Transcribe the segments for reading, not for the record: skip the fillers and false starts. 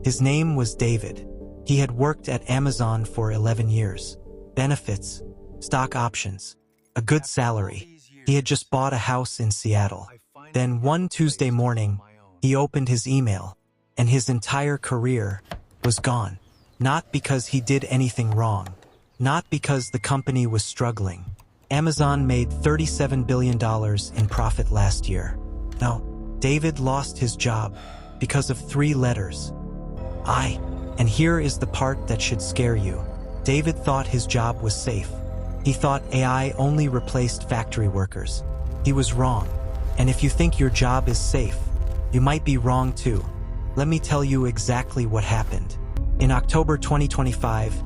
His name was David. He had worked at Amazon for 11 years. Benefits, stock options, a good salary. He had just bought a house in Seattle. Then one Tuesday morning, he opened his email, and his entire career was gone. Not because he did anything wrong. Not because the company was struggling. Amazon made $37 billion in profit last year. No, David lost his job because of 3 letters. I. And here is the part that should scare you. David thought his job was safe. He thought AI only replaced factory workers. He was wrong. And if you think your job is safe, you might be wrong too. Let me tell you exactly what happened. In October 2025,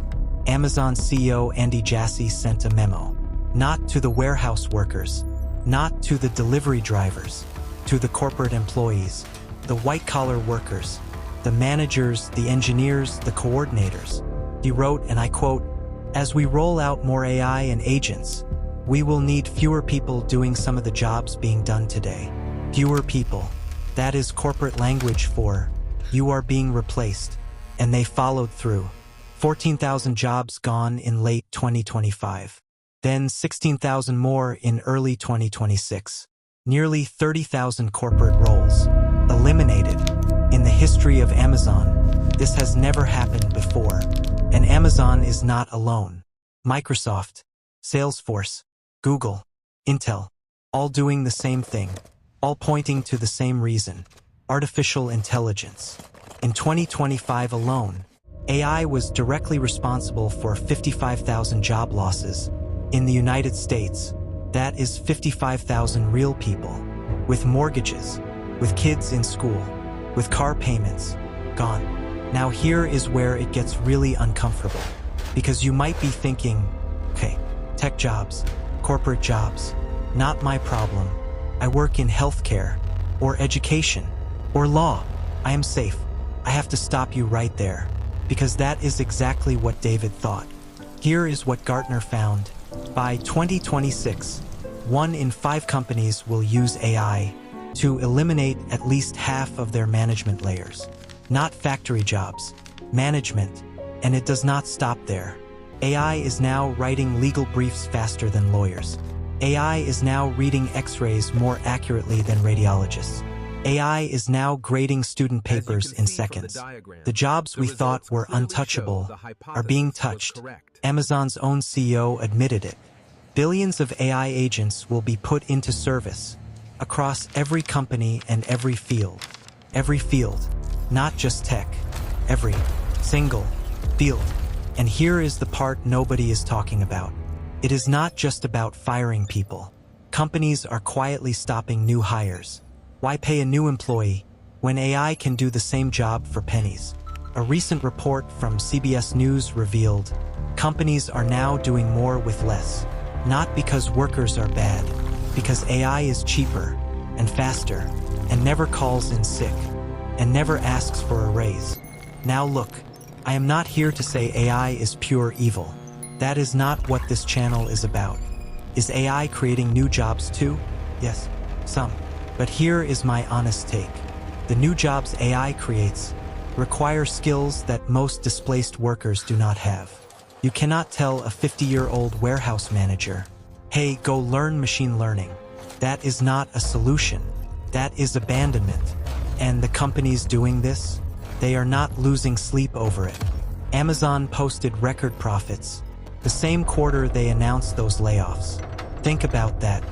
Amazon CEO Andy Jassy sent a memo. Not to the warehouse workers, not to the delivery drivers, to the corporate employees, the white-collar workers, the managers, the engineers, the coordinators. He wrote, and I quote, "As we roll out more AI and agents, we will need fewer people doing some of the jobs being done today." Fewer people. That is corporate language for, you are being replaced. And they followed through. 14,000 jobs gone in late 2025. Then 16,000 more in early 2026. Nearly 30,000 corporate roles eliminated. In the history of Amazon, this has never happened before. And Amazon is not alone. Microsoft, Salesforce, Google, Intel, all doing the same thing, all pointing to the same reason: artificial intelligence. In 2025 alone, AI was directly responsible for 55,000 job losses. In the United States, that is 55,000 real people, with mortgages, with kids in school, with car payments, gone. Now here is where it gets really uncomfortable, because you might be thinking, okay, tech jobs, corporate jobs, not my problem. I work in healthcare, or education, or law. I am safe. I have to stop you right there, because that is exactly what David thought. Here is what Gartner found. By 2026, 1 in 5 companies will use AI to eliminate at least half of their management layers. Not factory jobs, management, and it does not stop there. AI is now writing legal briefs faster than lawyers. AI is now reading X-rays more accurately than radiologists. AI is now grading student papers in seconds. The jobs we thought were untouchable are being touched. Amazon's own CEO admitted it. Billions of AI agents will be put into service across every company and every field. Every field, not just tech. Every single field. And here is the part nobody is talking about. It is not just about firing people. Companies are quietly stopping new hires. Why pay a new employee when AI can do the same job for pennies? A recent report from CBS News revealed companies are now doing more with less. Not because workers are bad, because AI is cheaper and faster and never calls in sick and never asks for a raise. Now look, I am not here to say AI is pure evil. That is not what this channel is about. Is AI creating new jobs too? Yes, some. But here is my honest take. The new jobs AI creates require skills that most displaced workers do not have. You cannot tell a 50-year-old warehouse manager, hey, go learn machine learning. That is not a solution. That is abandonment. And the companies doing this, they are not losing sleep over it. Amazon posted record profits the same quarter they announced those layoffs. Think about that.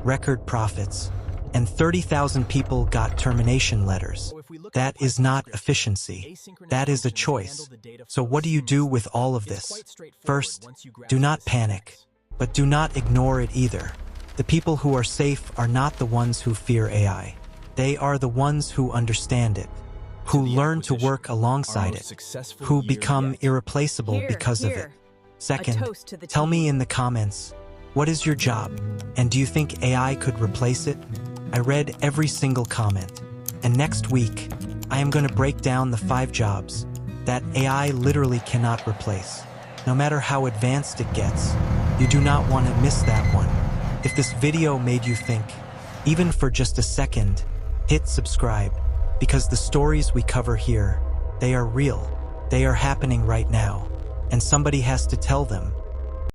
Record profits. And 30,000 people got termination letters. That is not efficiency. That is a choice. So what do you do with all of this? First, do not panic, but do not ignore it either. The people who are safe are not the ones who fear AI. They are the ones who understand it, who learn to work alongside it, who become irreplaceable because of it. Second, tell me in the comments, what is your job? And do you think AI could replace it? I read every single comment. And next week, I am going to break down the 5 jobs that AI literally cannot replace. No matter how advanced it gets, you do not want to miss that one. If this video made you think, even for just a second, hit subscribe, because the stories we cover here, They are real. They are happening right now. And somebody has to tell them,